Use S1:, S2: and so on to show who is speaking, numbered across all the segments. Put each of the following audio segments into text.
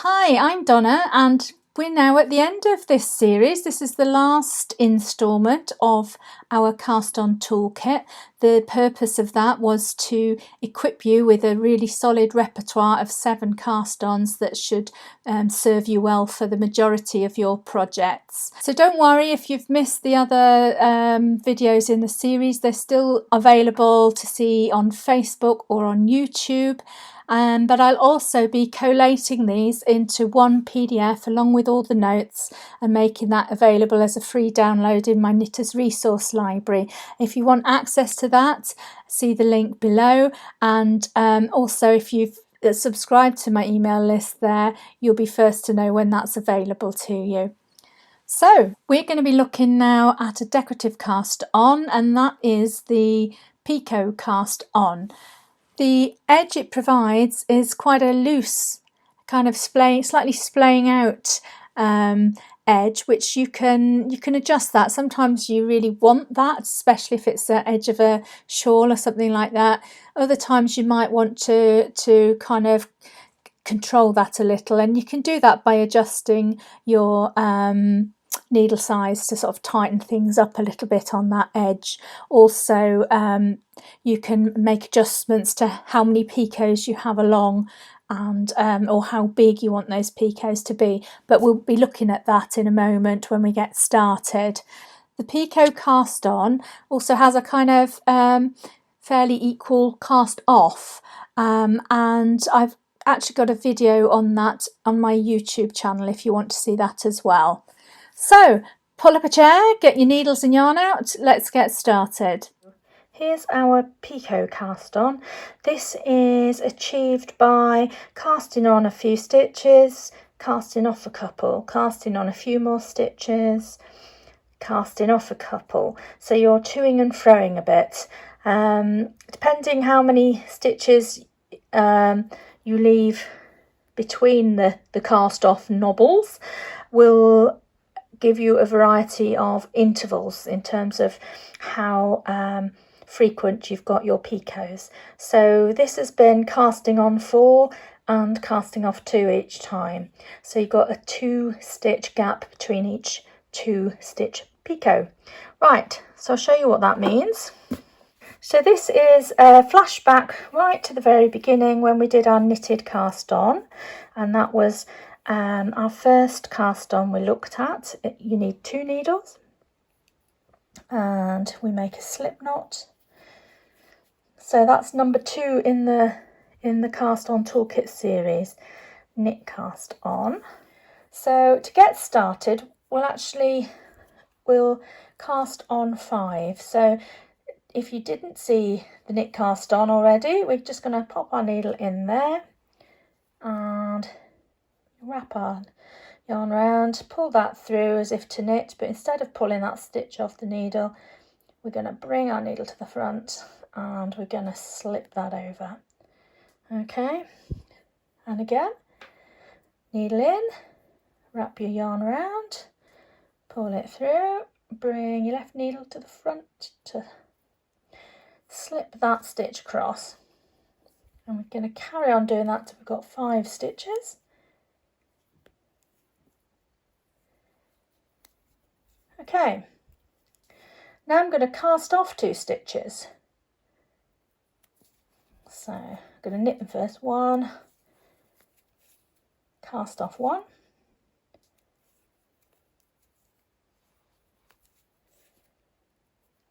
S1: Hi, I'm Donna and we're now at the end of this series. This is the last instalment of our Cast On Toolkit. The purpose of that was to equip you with a really solid repertoire of 7 cast-ons that should serve you well for the majority of your projects. So don't worry if you've missed the other videos in the series. They're still available to see on Facebook or on YouTube. But I'll also be collating these into one PDF along with all the notes and making that available as a free download in my Knitters Resource Library. If you want access to that, see the link below, and also if you've subscribed to my email list there, you'll be first to know when that's available to you. So we're going to be looking now at a decorative cast on, and that is the Picot cast on. The edge it provides is quite a loose, kind of slightly splaying out edge, which you can adjust that. Sometimes you really want that, especially if it's the edge of a shawl or something like that. Other times you might want to kind of control that a little, and you can do that by adjusting your needle size to sort of tighten things up a little bit on that edge. Also, you can make adjustments to how many picots you have along and or how big you want those picots to be, but we'll be looking at that in a moment when we get started. The Picot cast on also has a kind of fairly equal cast off, and I've actually got a video on that on my YouTube channel if you want to see that as well. So pull up a chair, get your needles and yarn out, let's get started. Here's our Picot cast on. This is achieved by casting on a few stitches, casting off a couple, casting on a few more stitches, casting off a couple. So you're toing and froing a bit. Depending how many stitches you leave between the cast off knobbles will give you a variety of intervals in terms of how frequent you've got your picots. So this has been casting on 4 and casting off 2 each time. So you've got a 2 stitch gap between each 2 stitch picot. Right, so I'll show you what that means. So this is a flashback right to the very beginning when we did our knitted cast on, and that was our first cast on we looked at. You need 2 needles and we make a slip knot. So that's number 2 in the Cast On Toolkit series, knit cast on. So to get started, we'll cast on 5. So if you didn't see the knit cast on already, we're just going to pop our needle in there and wrap our yarn around, pull that through as if to knit, but instead of pulling that stitch off the needle, we're going to bring our needle to the front and we're going to slip that over. Okay, and again, needle in, wrap your yarn around, pull it through, bring your left needle to the front to slip that stitch across, and we're going to carry on doing that till we've got 5 stitches. Okay, now I'm going to cast off 2 stitches. So I'm going to knit them first. 1, cast off 1,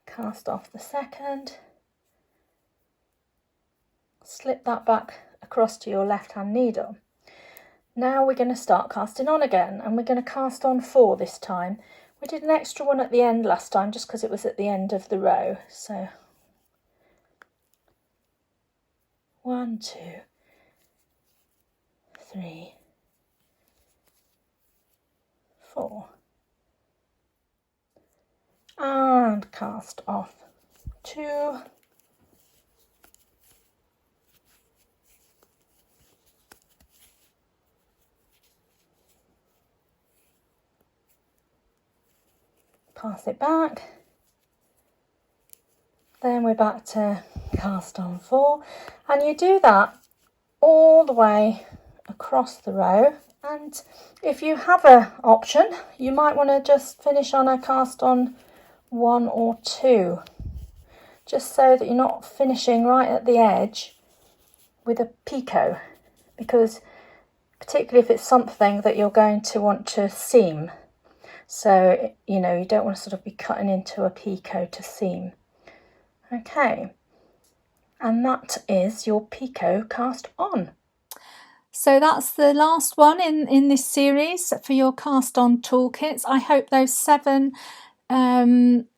S1: cast off the second, slip that back across to your left hand needle. Now we're going to start casting on again, and we're going to cast on 4 this time. We did an extra one at the end last time just because it was at the end of the row. So 1, 2, 3, 4, and cast off 2. Pass it back, then we're back to cast on 4, and you do that all the way across the row And if you have an option, you might want to just finish on a cast on 1 or 2, just so that you're not finishing right at the edge with a picot, because particularly if it's something that you're going to want to seam, so you know, you don't want to sort of be cutting into a picot to seam. Okay, and that is your picot cast on. So that's the last one in this series for your cast on toolkits. I hope those 7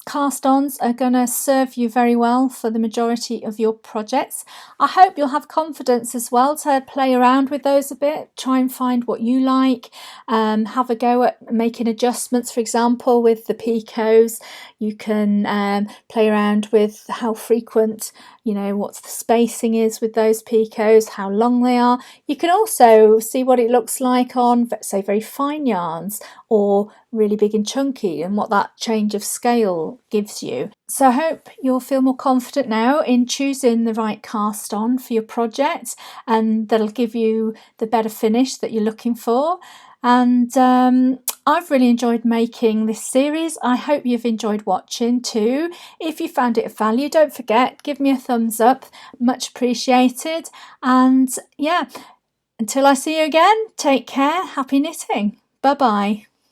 S1: cast-ons are going to serve you very well for the majority of your projects. I hope you'll have confidence as well to play around with those a bit, try and find what you like, have a go at making adjustments. For example, with the picots, you can play around with how frequent, you know, what the spacing is with those picots, how long they are. You can also see what it looks like on, say, very fine yarns or really big and chunky, and what that change of scale gives you. So I hope you'll feel more confident now in choosing the right cast on for your project, and that'll give you the better finish that you're looking for. And I've really enjoyed making this series. I hope you've enjoyed watching too. If you found it of value, don't forget, give me a thumbs up, much appreciated. And yeah, until I see you again, take care, happy knitting. Bye bye.